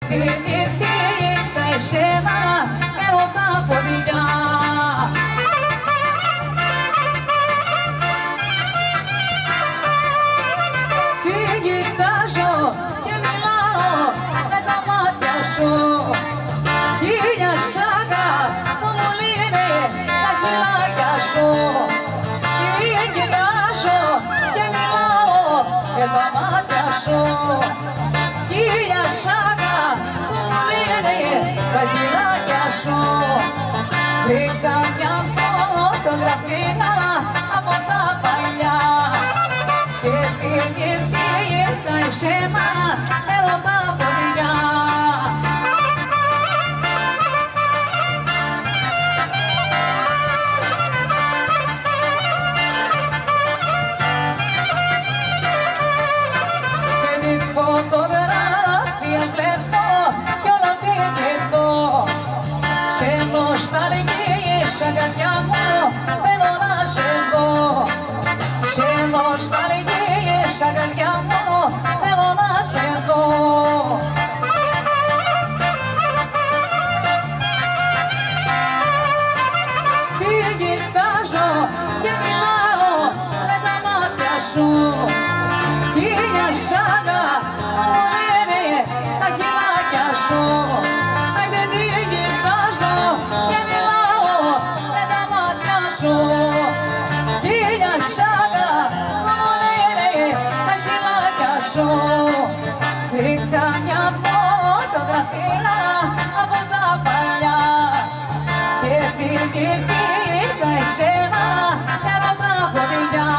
θυμηθήκα εσένα έρωτα ποδιά. Τι κοιτάζω και μιλάω με τα μάτια σου, χίλια σάκα που μου λύνε τα χειλάκια σου. Τι κοιτάζω και μιλάω με τα μάτια σου, χίλια σάκα που μου λύνε τα χειλάκια σου. Βρήκα μια φωτογραφία από τα παλιά και θυμηθήκα εσένα έρωτα ποδιά. Και τη φωτογραφία βλέπω κι όλο τι κοιτώ, σε νοσταλγίες αγκαλιά μου θέλω να σε δω. Σε νοσταλγίες αγκαλιά μου θέλω να σε δω. Τι κοιτάζω και μιλάω με τα μάτια σου, χίλια σάκα μου λύνε τα χειλάκια σου. Άιντε τι κοιτάζω και μιλάω με τα μάτια σου, χίλια σάκα μου λύνε τα χειλάκια σου. Βρήκα μια φωτογραφία από τα παλιά και θυμηθήκα εσένα έρωτα ποδιά.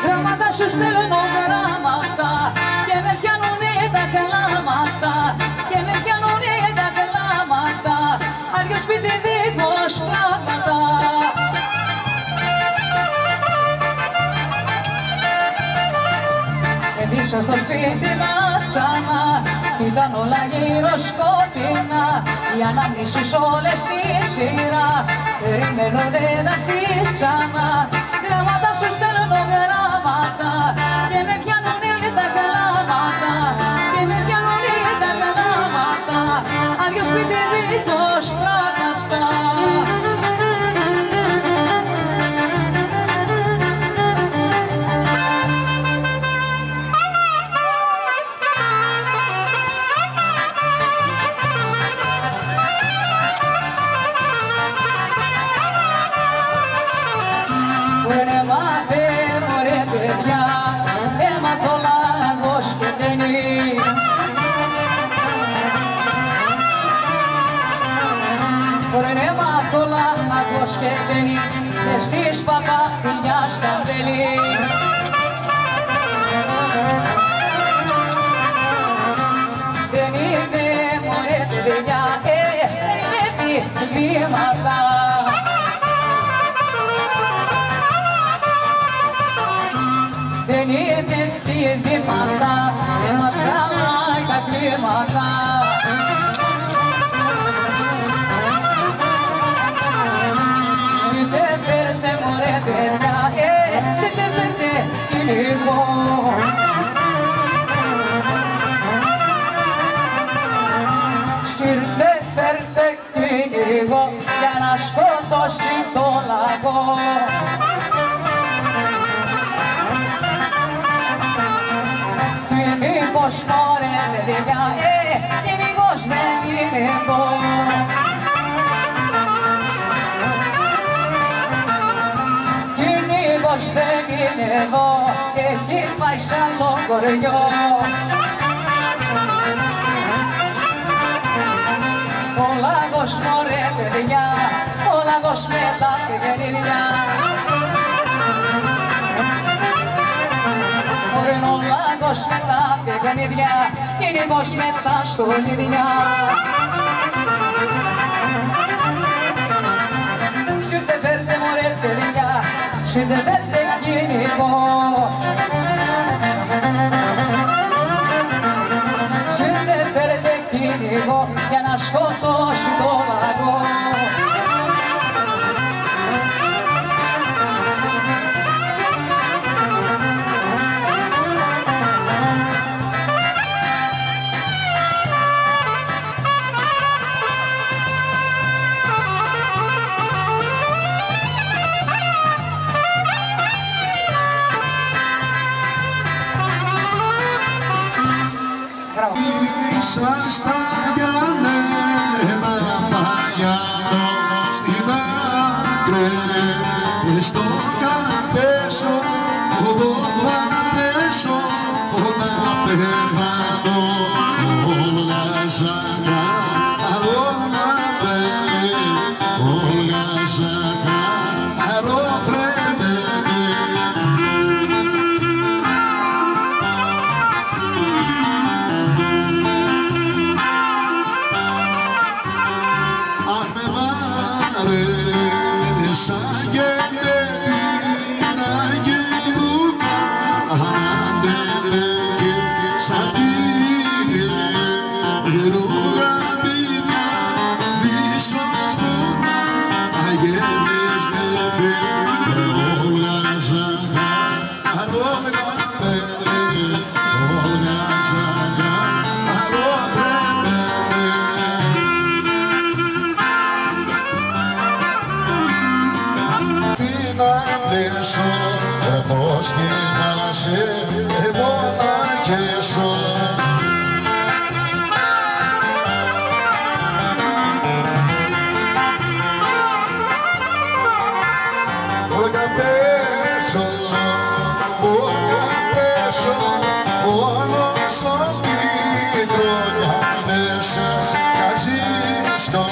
Γράμματα σου στέλνω γράμματα και με πιάνουνε τα κλάματα, και με πιάνουνε τα κλάματα, άδειο σπίτι δίχως πράγματα. Μέσα στο σπίτι μας ξανά ήταν όλα γύρω σκοτεινά, οι αναμνήσεις όλες στη σειρά περιμένω δεν θα έρθεις ξανά. Γράμματα σου στέλνω γράμματα και με πιάνουνε τα κλάματα, και με πιάνουνε τα κλάματα, άδειο σπίτι δίχως πράγματα. Και μπαίνει μες στις παπαχτινιά στα μπέλη. Δεν είμαι μωρέ παιδιά, δεν είμαι διλήμματα. Δεν είμαι διλήμματα, δεν μας χαλάει τα κλίματα. Σε τε πέντε κυνηγό, σύρθε φέρτε κυνηγό για να σκοτώσει το λαγό. Κυνηγός μωρέ παιδιά, κυνηγός δεν είναι εγώ. Δεν είναι εδώ και έχει πάει σ' άλλο χωριό. Ο λάγος μωρέ παιδιά, ο λάγος με τα πηγενίδια. Μωρέ ο λάγος με τα πηγενίδια, κυνηγός με τα στολίδια. Σύρτε φέρτε μωρέ παιδιά, σύρτε φέρτε κυνηγό. Σύρτε φέρτε κυνηγό για να σκοτώσει το λαγό. στο κατέσω, όπου θα πέσω, να πεθάνω. Όλα ζαγά, όλα μπέλε, όλα ζαγά, αερόφρενε. Αχ, με βάρεσα και σ' αυτή τη ρουγαμίδα δίσως που αγέμεις με φύγε όλα ζαγά, αρρώγα πέλε, όλα ζαγά, αρρώγα πέλε. Μην αντέσω, όπως κοιμάσαι, εγώ να χέσω. Όταν πέσω, μόνος ως μικρόνια νέσες καζείς το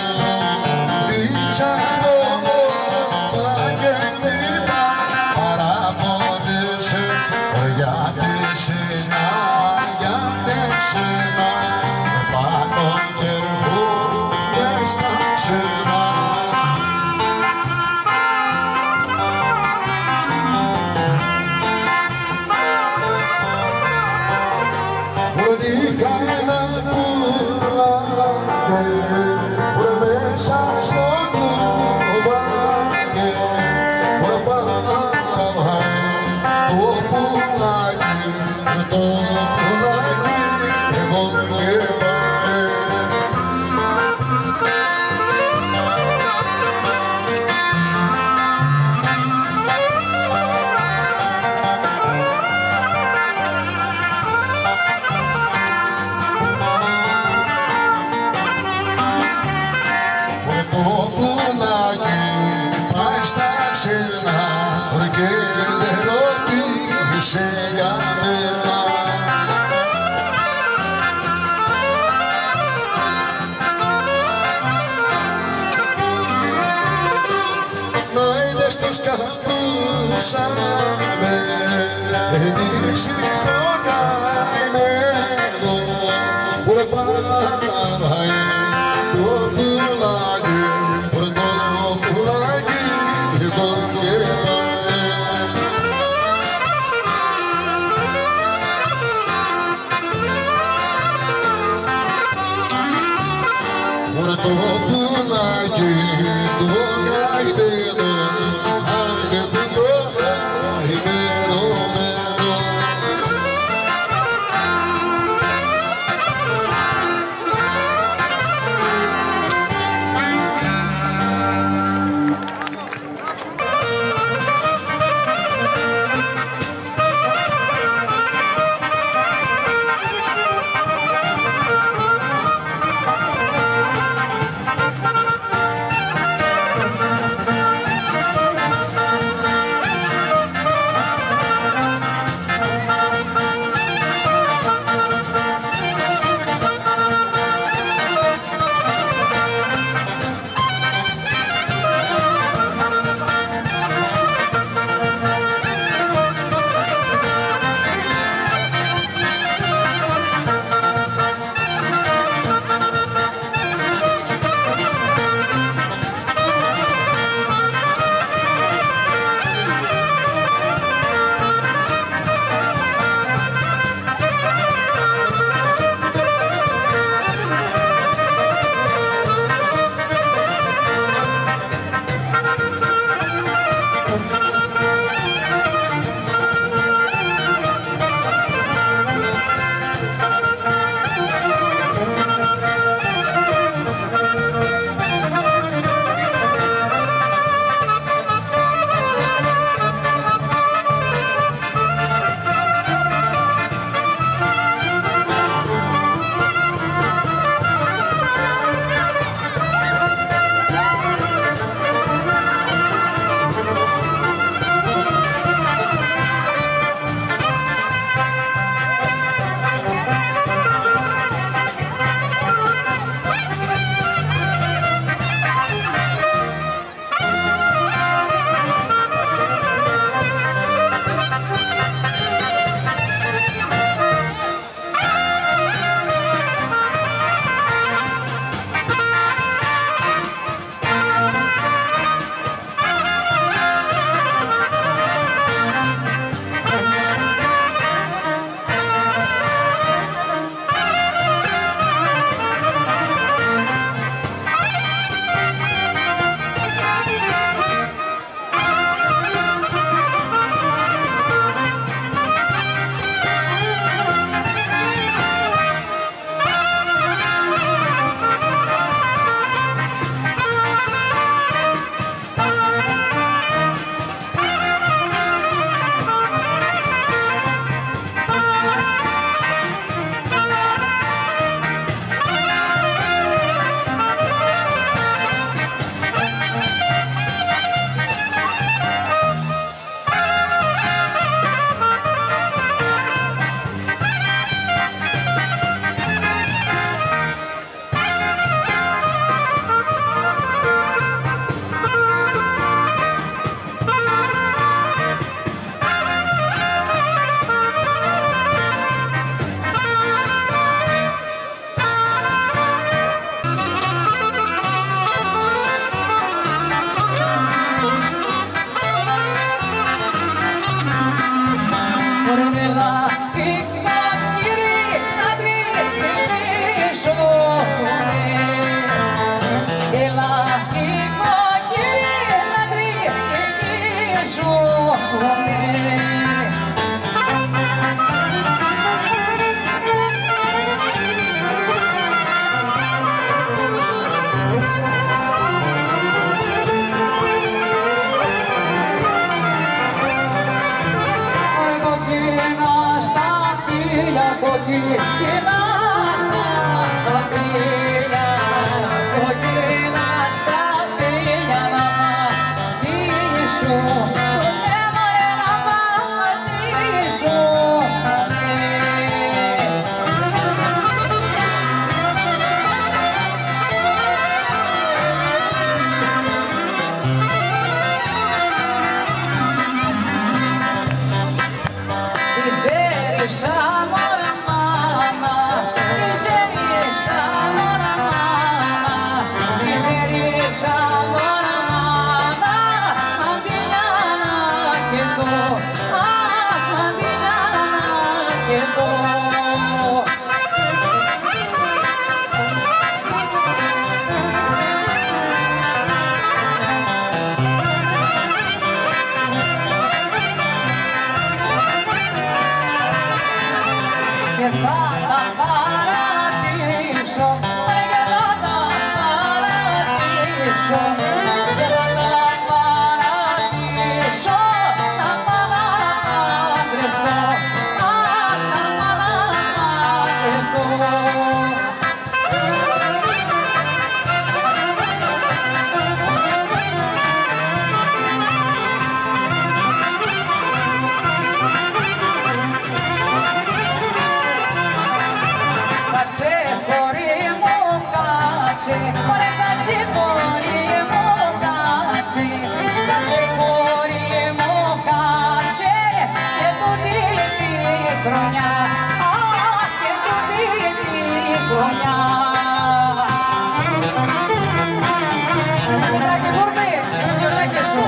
ρίτσας μόνο φαγγελίνα παραπονέσες γιατί σένα με πάνω κερβού μες στα ξένα. Είχα ένα πουλάκι μέσα στο κουβάκι, το πουλάκι, εγώ και πάει. Και δεν ρώτησε για μένα. Να είδες τους καπούσας με ενίσχυς ο καημένο που πάει το πουλάκι, το πουλάκι, εγώ και πάει. Το πουλάκι, το καημένο, άντε που το καημένο μένω. κόκκινα στα χείλια, κόκκινα στα χείλια να πατήσω. Και θα τα παρατήσω, και θα τα παρατήσω, και θα τα παρατήσω, τα παραπαντρευτώ, αχ, τα παραπαντρευτώ. Ωραία κάτσε κόρη μου κάτσε, κάτσε κόρη μου κάτσε και τούτη τη χρονιά, αχ και τούτη τη χρονιά. Μικράκι Βούρμη, το γιορτάκι σου.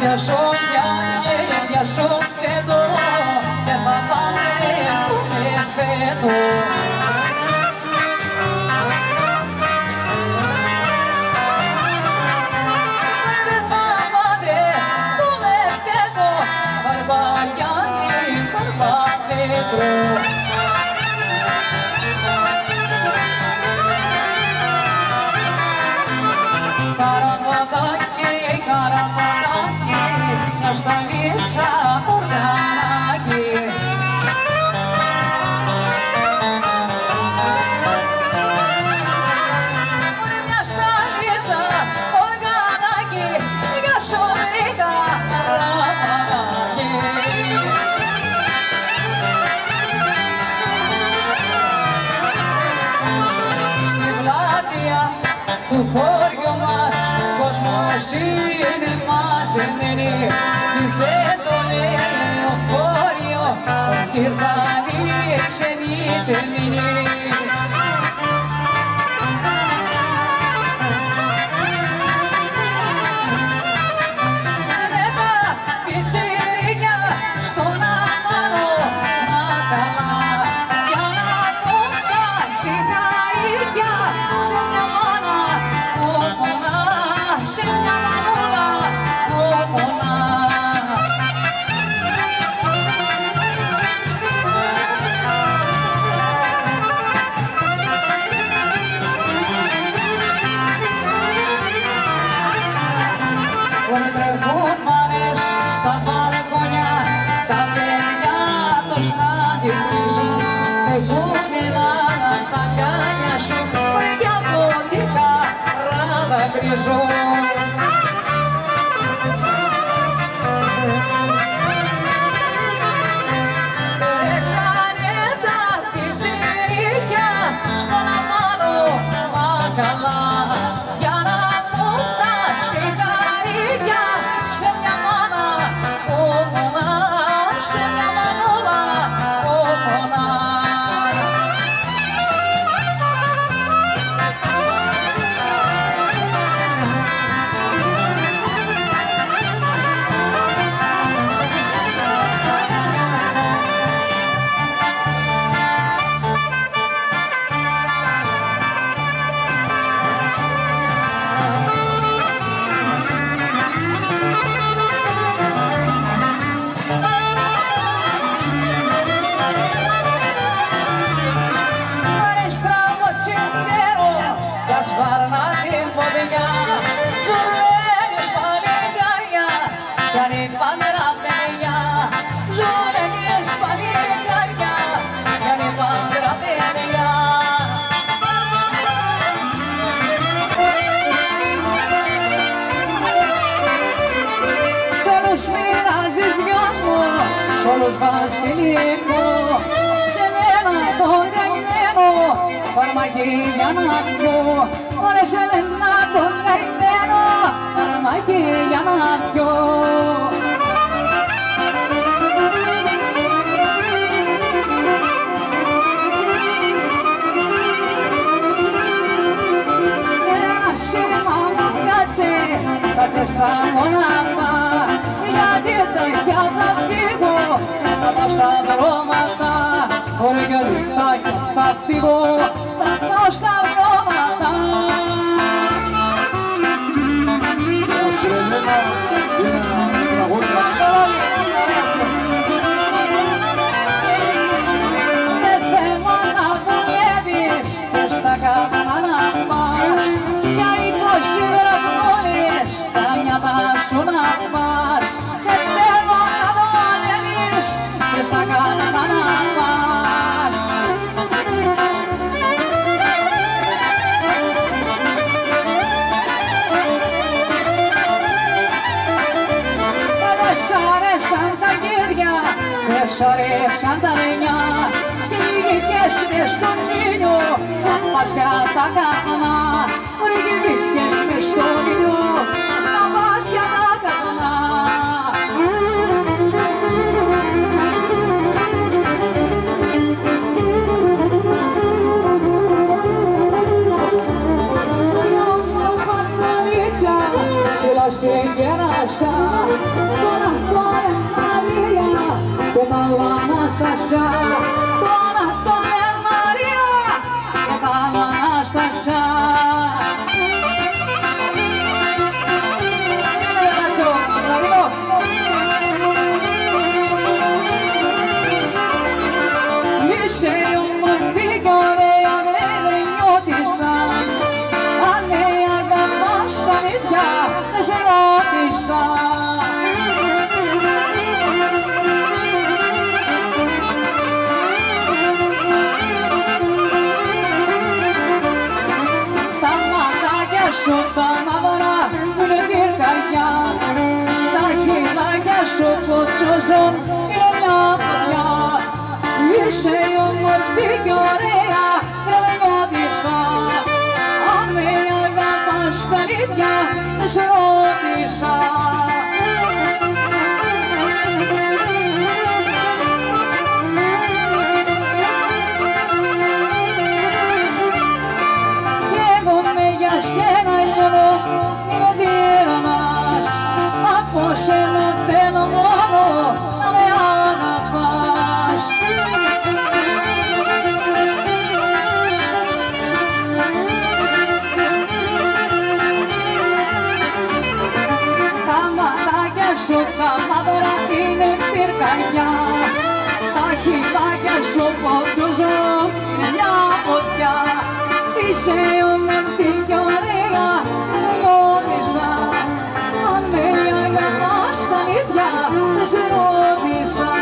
Για σοφιά και για σοφέτο δεν θα παντρευτούμε φέτος. Δεν θα παντρευτούμε φέτος, Βαρβαγιάννη, Βαρβαπέτρο. Καραβατάκι, καραβατάκι, μια σταλίτσα οργανάκι. Μια σταλίτσα οργανάκι, για σωρικά ραβανάκι. Στη πλάτεια του χωριού μας κόσμος είναι μαζεμένοι, τι δεν το λέει λεωφορείο, κι ήρθαν οι ξένοι τεμμένοι. Με τα πιτσιρίκια στον αμάρο να καλά, για να πούν τα σιγαρίκια σε μια μάνα που πονά, σε μια μανούλα που πονά. Τρέχουν μάνες στα μπαλκόνια, τα παιδιά τους να γυρίζουν. ζω. Έξανε τα πιτσιρίκια στον αμάρο μακαλά για να μου τα σιγαρίκια σε μια μάνα ομονά, σε μια μανούλα ομονά. Σ' όλους βασιλικό, σε μένα το καημένο φαρμακή για να πιω. Ωραία σε μένα το καημένο φαρμακή για να πιω. Ένα σήμα μου κάτσε στα μονάχα, γιατί τέτοια θα φύγω, θα πάω στα δρόμματα, ωραία θα φύγω, θα πάω στα δρόμματα. Δεν θέλω να δουλεύεις μες στα καμπάνα μας, για 20 δραχμόλες τα νιάτα σου να πας. Δεν θέλω να δουλεύεις μες στα καμπάνα μας. Δεν σ' αρέσαν τα γύρια, δεν σ' αρέσαν τα ρενιά, κι βγήκες μες στον ήλιο να πας για τα καμπάνα. Βγήκες μες στον ήλιο να πας για τα καμπάνα. Στην κεράσα, τον Αντώνε Μαρία και τον Αναστασιά, τον Αντώνε Μαρία και τον Αναστασιά. Είσαι όμορφη κι ωραία, δεν νιώτησα, αν με αγαπάς τα αλήθεια δεν σε ρώτησα. Τα ματάκια σου τα μαύρα είναι πυρκαγιά, τα χειλάκια σου που τσούζουν είναι μια φωτιά. Είσαι όμορφη κι ωραία, δεν νιώτησα, αν με αγαπάς τα αλήθεια δεν σε ρώτησα. Κι εγώ με για σένα μόνο είμαι τύραννας, από σένα θέλω μόνο να με αγαπάς. Τα ματάκια σου τα μαύρα είναι πυρκαγιά, τα χειλάκια σου που τσούζουν είναι μια φωτιά. Είσαι όμορφη κι ωραία, δεν νιώτησα, αν με αγαπάς τα αλήθεια δεν σε ρώτησα.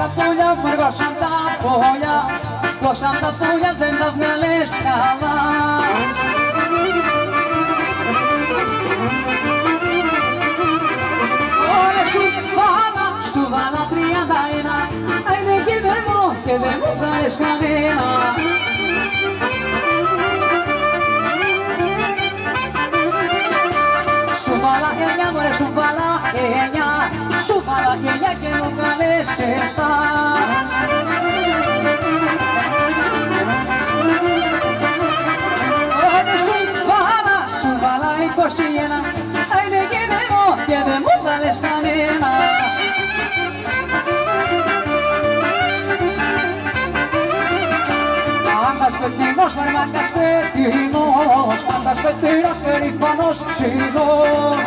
τα πουλιά, φουργώσαν τα πουλιά, δώσαν τα πουλιά, δεν τα βγάλες καλά. Ωραία σου βάλα 31, άιντε και δεν μου βγάλες κανένα. Σου βάλα 9, μωρέ, σου βάλα 9, σου βάλα 9 και μου βγάλες 7. Σου βάλα 21, άιντε και δεν μου βγάλες κανένα. Μάγκας πετρινός, μάγκας πετρινός, μάγκας πετρινός, περήφανος ψηλός.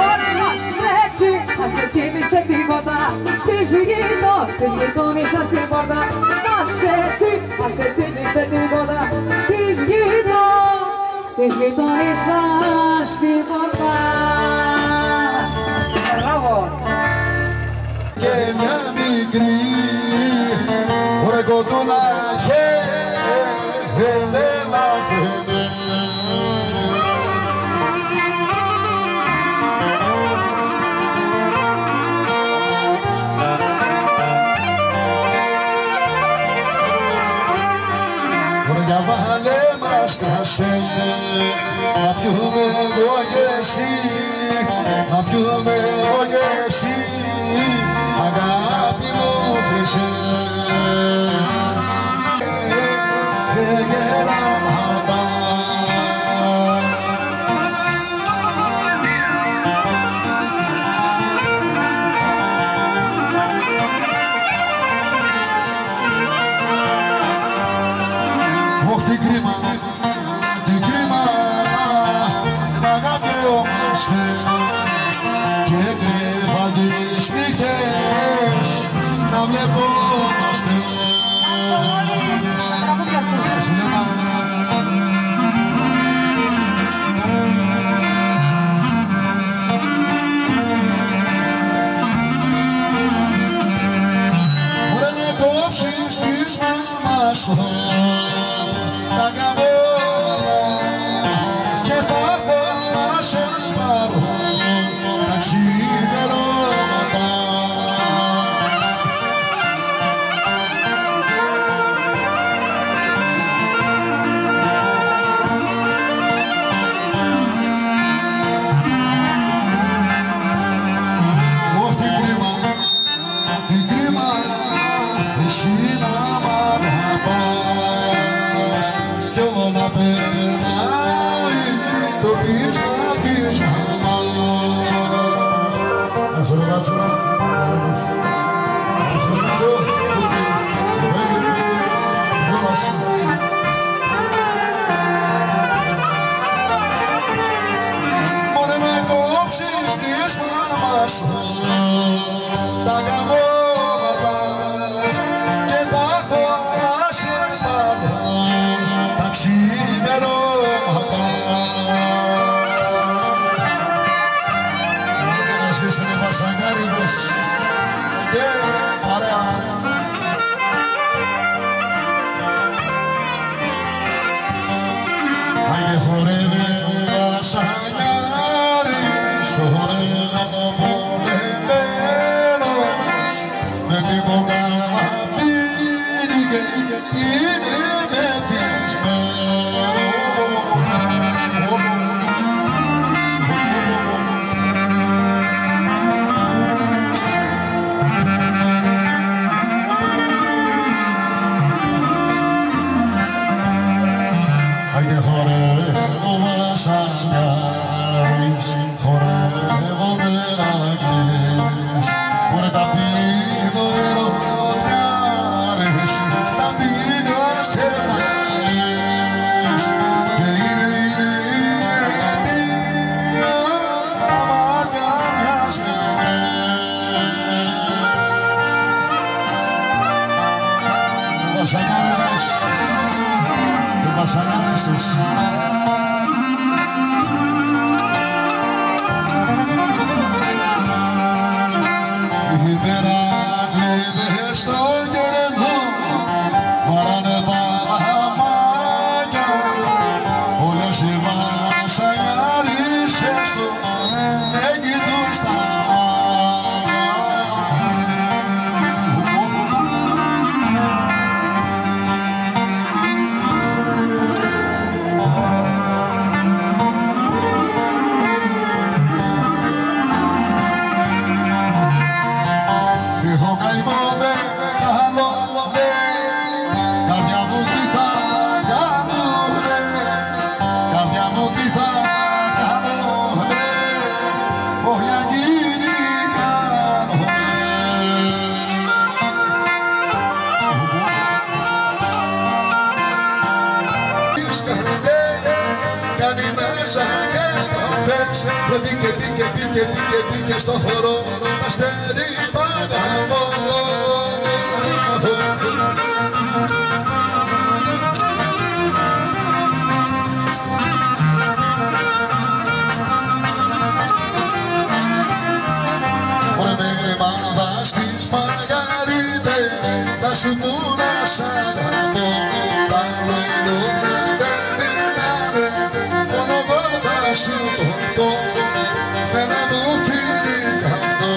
Ωραία, ας έτσι μη σε τίποτα, στις γειτόνισσας στην πόρτα. Ας έτσι μη σε τίποτα, στις γειτόνισσας στην πόρτα. Μπράβο! Και μια μικρή ωραία κοντούλα και βεβαίως φαίνεται. Ωραία βάλε μας κασέ, να πιούμε εγώ και εσύ, να πιούμε εγώ και εσύ, αγάπη μου χρυσέ. Γεράματα ωχ, τι κρίμα, την αγάπη όμως και κρύβα τις νύχτες να βλεπόμαστε. Ωραία να κόψεις τις μαμάς σου τα καμπόλα και θα έρθω να σε σπάρω τα ξημερώματα. Ωχ, τι κρίμα, εσύ να μ' αγαπάς κι όλο να περνάει το πίστα της μαμάς. Να σε ρωτήσω, μωρέ να κόψεις τις μαμάς τα καμώματα και θα έρθω να σε πάρω τα ξημερώματα. Να ζήσουνε βασανιάριδες και παρέα. Άιντε χορεύε βασανιάρης, χορεύε πολεμένος, με την κοκάλα πίνει και είναι μεθυσμένος. Άιντε χορεύω βασανιάρης, χορεύω Μερακλής, χωρέ τα πίνω ερωτιάρες, τα πίνω σε φαλής και είναι αιτία τα μάτια μιας μεσμές. Βασανιάρες, οι βασανιάρες της. Πήγε στο χώρο αστέρι παγαβό. Ωραία με μάδα στις μαργαρίτες θα σου κούρασα από τα λουλούδια δεν μιλάνε μόνο εγώ θα σου πω πέρα μου φύγει κι αυτό.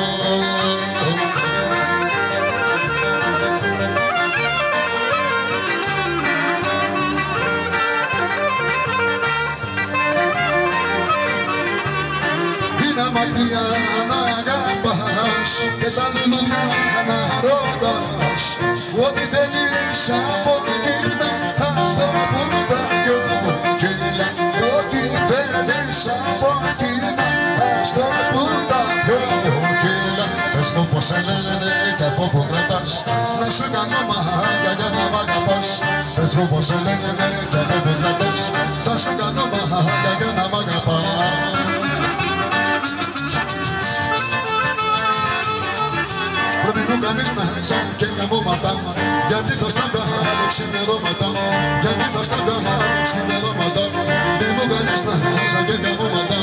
Είναι μακριά να αγαπάς και τα λουλούδια να ρωτάς ό,τι θέλεις από εκείνα θα στο φουλκαριό μου κυλά. Ό,τι θέλεις από εκείνα θα στο φουλκαριό μου κυλά. Πες μου πως σε λένε και από που κρατάς να σου κάνω μαγιά για να μ' αγαπάς. Πες μου πως σε λένε και από που κρατάς θα σου κάνω μαγιά για να μ' αγαπάς. Πρέπει μου κάνεις μέσα και καμώματα γιατί θα στα βγάζω ξημερώματα. Γιατί θα στα βγάζω ξημερώματα. Μη μου κάνεις μέσα και καμώματα.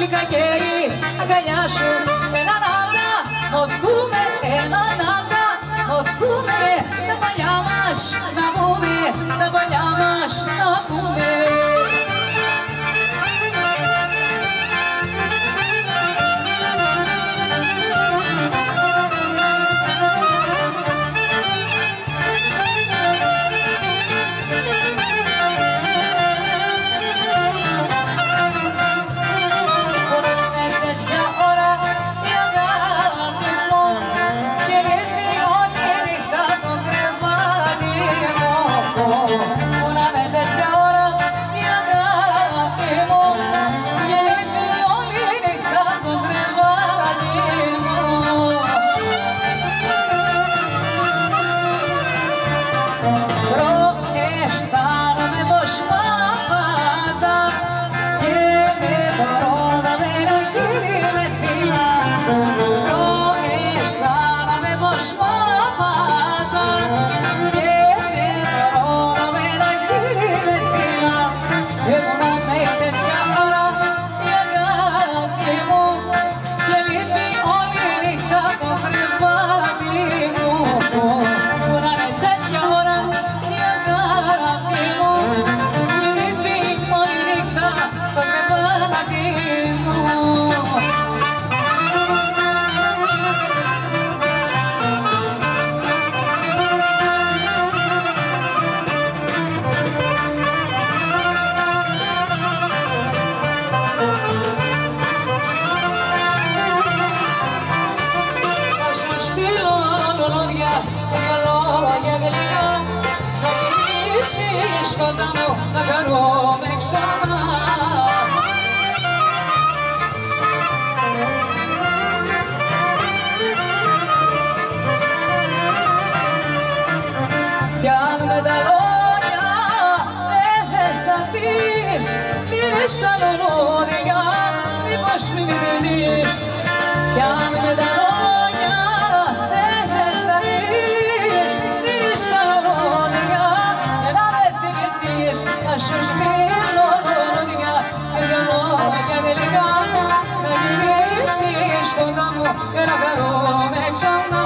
γλυκά και η αγκαλιά σου. Έναν άντρα, οδηγούμε, έναν άντρα, οδηγούμε τα παλιά μας να πούμε, τα παλιά μας να πούμε. Στα λουλούδια, μήπως μη μείνεις, κι αν με τα λόγια δεν ζεσταθείς, μείνεις στα λουλούδια, να δεν θυμηθείς, θα σου στείλω λουλούδια, και δυο λόγια τελικά, να γυρίσεις κοντά μου και να χαρούμε ξανά.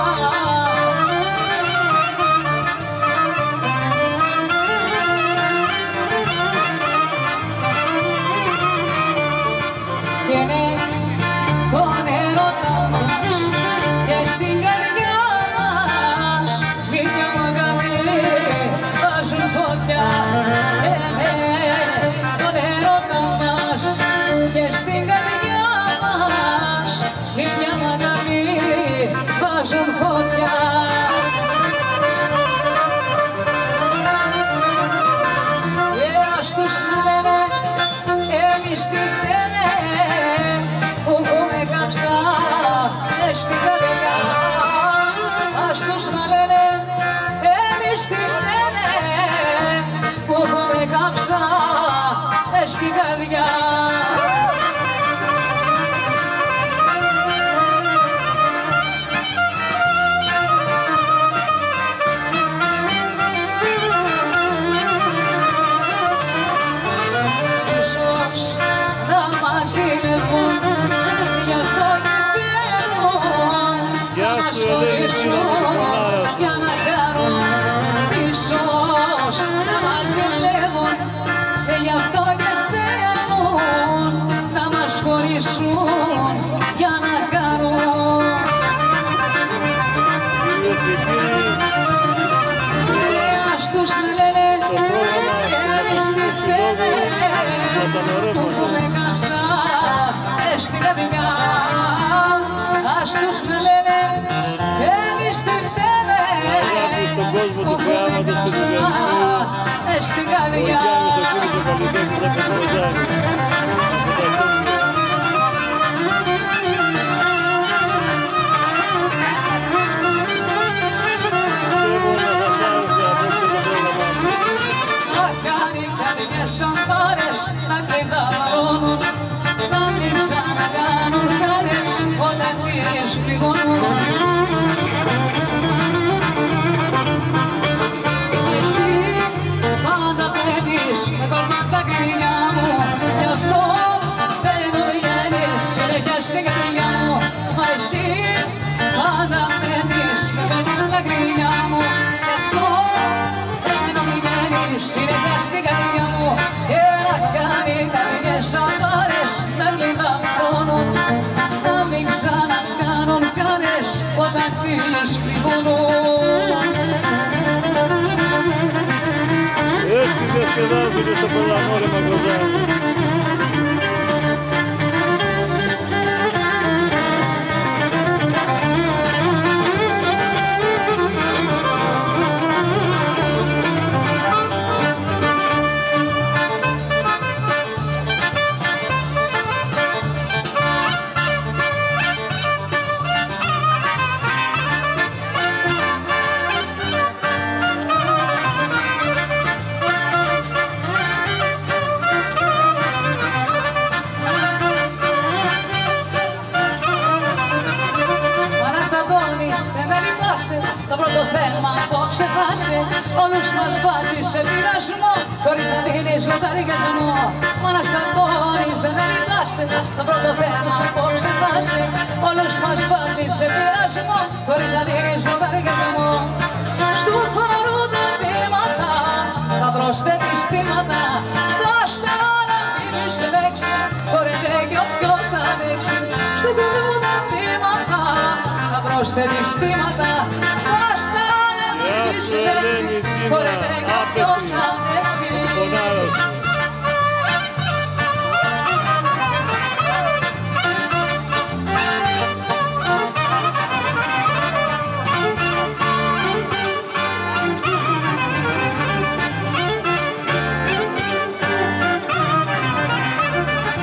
Στην καρδιά, ας τους να λένε, εμείς τι φταίνε, που έχουμε κάψα στην καρδιά. Ίσως να μας ζηλεύουν, γι' αυτό για να χαρώ, ίσως να μας ζηλεύουν, γι' αυτό και θέλουν να μας χωρίσουν για να χαρώ. Ας τους λένε εμείς τι φταίνε, που έχουμε κάψα στην καρδιά. Ας τους λένε εμείς τι φταίνε, που έχουμε κάψα στην καρδιά. Σαν πάρες να κλειδαρώνουν, να μην ξανακάνουν χάρες όταν τις πληγώνουν. Εσύ πάντα παίρνεις με κορμά τα κλειδιά μου, γι' μένεις συνέχεια στην καρδιά μου και να κάνει κάποιες αμάρες να κλειδώνουν, να μην ξανακάνουν κανές όταν τις πληγώνουν. Έτσι διασκεδάζουμε στο Πολαμόρε Μαγκροδά. Το πρώτο θέμα απόψε χάσε, όλους μας βάζεις σε πειρασμό χωρίς να δίνεις λογαριασμό. Μα να σταθώνεις δεν με λυπάσαι, το πρώτο θέμα απόψε χάσε, όλους μας βάζεις σε πειρασμό χωρίς να δίνεις λογαριασμό. Στου χώρου τα βήματα, θα προσθέτεις θύματα, δώστε όλα φίλους λέξη, χωρείτε κι όποιος αντέξει. Στου χώρου τα βήματα, θα προσθέτεις θύματα, δώστε όλα φίλους λέξη, χωρείτε κι όποιος αντέξει.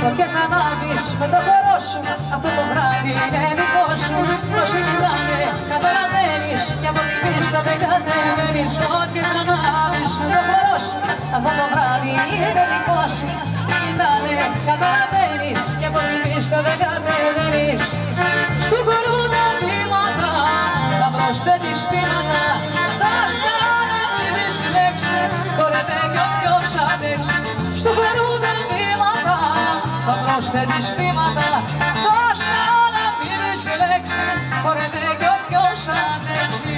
Φωτιές ανάβεις με το χορό σου, αυτό το βράδυ είναι δικό σου. Όσοι κοιτάνε καταλαβαίνεις και από την πίστα δεν κατεβαίνεις. Φωτιές ανάβεις με το χορό σου, αυτό το βράδυ είναι δικό σου. Κοιτάνε καταλαβαίνεις και από την πίστα δεν κατεβαίνεις. Στου χορού τα βήματα θα προσθέτεις θύματα, θα στάνε φίλης λέξη, χωρέται κι όποιος αντέξει. Στου χορού τα βήματα θα προσθέτεις θύματα, δώστε όλα φίλης λέξη, χωρέται κι όποιος αντέξει.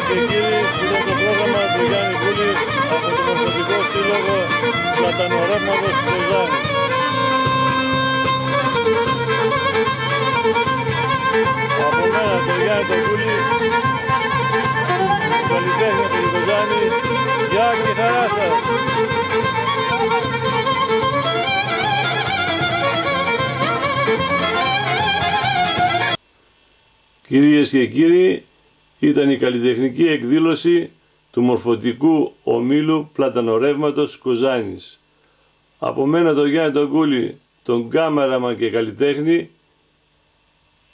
και κύριοι, ήταν το πρόγραμμα του Γιάννη Κούλη από το Μορφωτικό Σύλλογο Πλατανορεύματος Κοζάνης. Από μένα τον Γιάννη τον Κούλη, το καλλιτέχνη του Κοζάνη, γεια και χαρά σας! Κυρίες και κύριοι, ήταν η καλλιτεχνική εκδήλωση του Μορφωτικού Ομίλου Πλατανορεύματος Κοζάνης. Από μένα τον Γιάννη τον Κούλη, τον κάμεραμαν και καλλιτέχνη,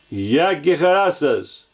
γεια και χαρά σας!